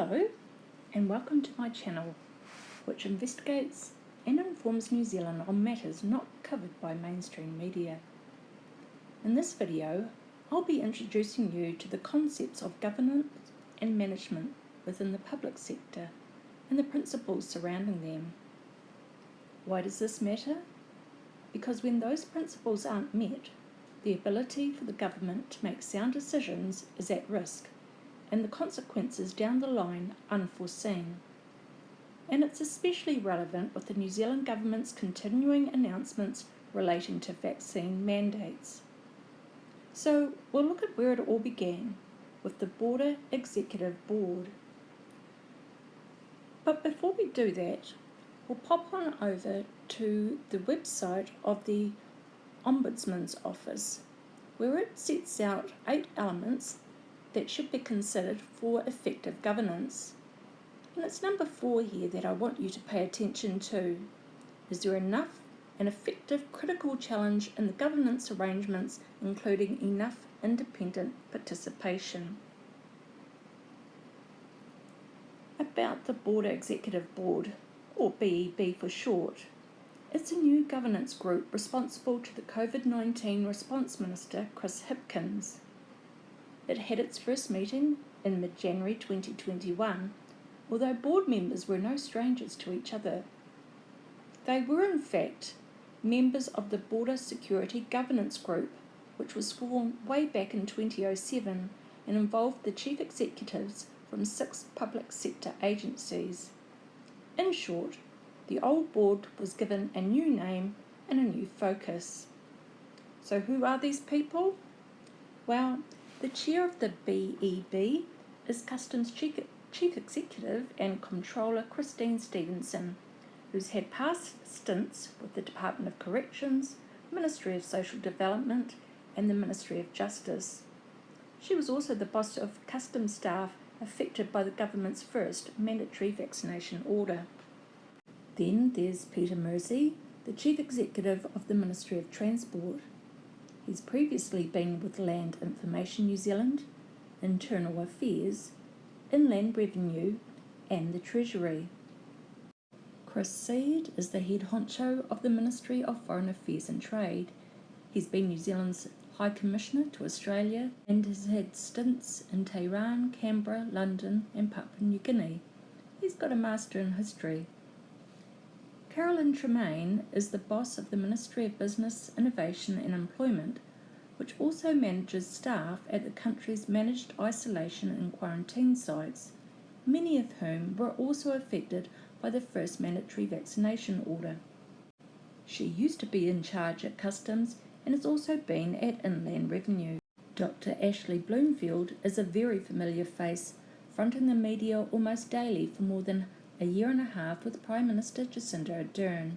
Hello and welcome to my channel, which investigates and informs New Zealand on matters not covered by mainstream media. In this video, I'll be introducing you to the concepts of governance and management within the public sector and the principles surrounding them. Why does this matter? Because when those principles aren't met, the ability for the government to make sound decisions is at risk, and the consequences down the line unforeseen. And it's especially relevant with the New Zealand government's continuing announcements relating to vaccine mandates. So we'll look at where it all began, with the Border Executive Board. But before we do that, we'll pop on over to the website of the Ombudsman's Office, where it sets out 8 elements that should be considered for effective governance. And it's number 4 here that I want you to pay attention to. Is there enough and effective critical challenge in the governance arrangements, including enough independent participation? About the Border Executive Board, or BEB for short. It's a new governance group responsible to the COVID-19 Response Minister, Chris Hipkins. It had its first meeting in mid-January 2021, although board members were no strangers to each other. They were in fact members of the Border Security Governance Group, which was formed way back in 2007 and involved the chief executives from 6 public sector agencies. In short, the old board was given a new name and a new focus. So who are these people? Well, the chair of the BEB is Customs Chief Executive and Controller Christine Stevenson, who's had past stints with the Department of Corrections, Ministry of Social Development and the Ministry of Justice. She was also the boss of customs staff affected by the government's first mandatory vaccination order. Then there's Peter Mersey, the Chief Executive of the Ministry of Transport. He's previously been with Land Information New Zealand, Internal Affairs, Inland Revenue and the Treasury. Chris Seed is the head honcho of the Ministry of Foreign Affairs and Trade. He's been New Zealand's High Commissioner to Australia and has had stints in Tehran, Canberra, London and Papua New Guinea. He's got a Master in History. Carolyn Tremaine is the boss of the Ministry of Business, Innovation and Employment, which also manages staff at the country's managed isolation and quarantine sites, many of whom were also affected by the first mandatory vaccination order. She used to be in charge at Customs and has also been at Inland Revenue. Dr. Ashley Bloomfield is a very familiar face, fronting the media almost daily for more than a year and a half with Prime Minister Jacinda Ardern.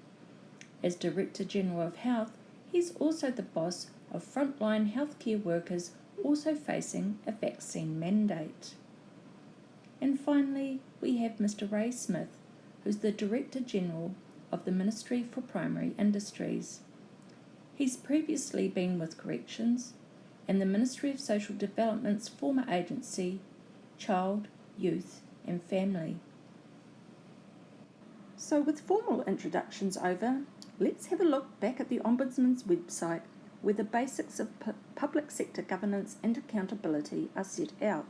As Director General of Health, he's also the boss of frontline healthcare workers also facing a vaccine mandate. And finally, we have Mr. Ray Smith, who's the Director General of the Ministry for Primary Industries. He's previously been with Corrections and the Ministry of Social Development's former agency, Child, Youth and Family. So with formal introductions over, let's have a look back at the Ombudsman's website where the basics of public sector governance and accountability are set out.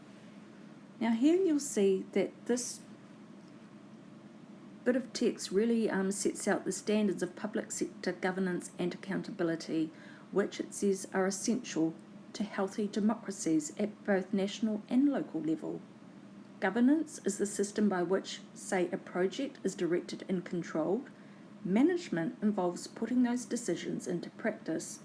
Now here you'll see that this bit of text really sets out the standards of public sector governance and accountability, which it says are essential to healthy democracies at both national and local level. Governance is the system by which, say, a project is directed and controlled. Management involves putting those decisions into practice.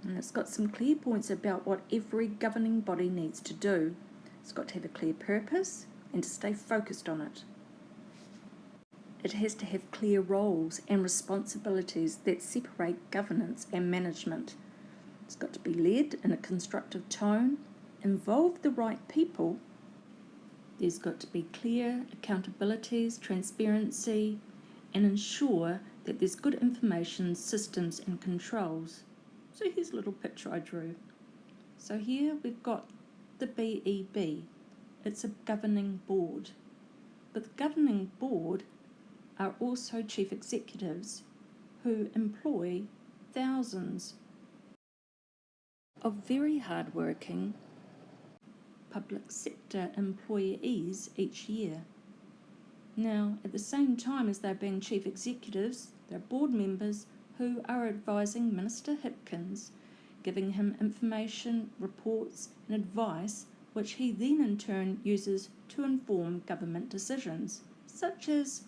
And it's got some clear points about what every governing body needs to do. It's got to have a clear purpose and to stay focused on it. It has to have clear roles and responsibilities that separate governance and management. It's got to be led in a constructive tone, involve the right people. There's got to be clear accountabilities, transparency, and ensure that there's good information, systems and controls. So here's a little picture I drew. So here we've got the BEB, It's a governing board. But the governing board are also chief executives who employ thousands of very hard-working public sector employees each year. Now, at the same time as they're being chief executives, they're board members who are advising Minister Hipkins, giving him information, reports and advice which he then in turn uses to inform government decisions, such as,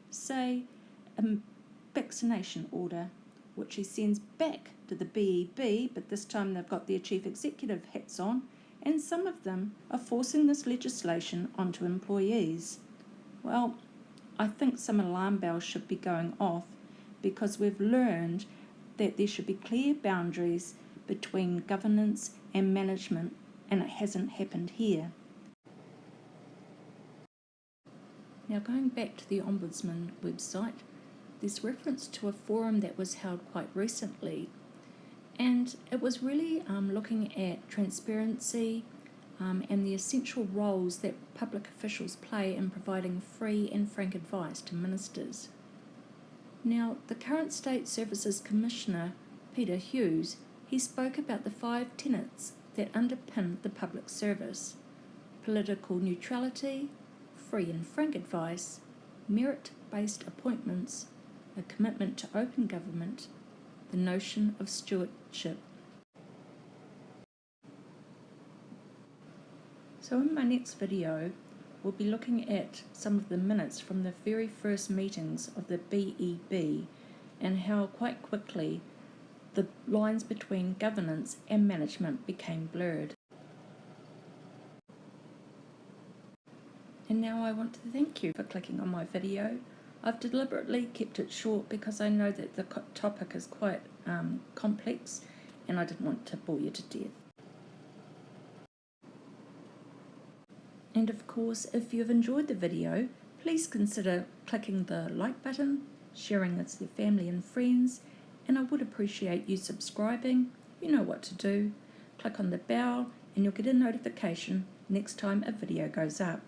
say, a vaccination order, which he sends back to the BEB, but this time they've got their chief executive hats on, and some of them are forcing this legislation onto employees. Well, I think some alarm bells should be going off because we've learned that there should be clear boundaries between governance and management, and it hasn't happened here. Now, going back to the Ombudsman website, there's reference to a forum that was held quite recently, and it was really looking at transparency and the essential roles that public officials play in providing free and frank advice to ministers. Now, the current State Services Commissioner, Peter Hughes, he spoke about the 5 tenets that underpin the public service: political neutrality, free and frank advice, merit-based appointments, a commitment to open government, the notion of stewardship. So in my next video, we'll be looking at some of the minutes from the very first meetings of the BEB and how quite quickly the lines between governance and management became blurred. And now I want to thank you for clicking on my video. I've deliberately kept it short because I know that the topic is quite complex and I didn't want to bore you to death. And of course, if you've enjoyed the video, please consider clicking the like button, sharing it with your family and friends, and I would appreciate you subscribing. You know what to do. Click on the bell and you'll get a notification next time a video goes up.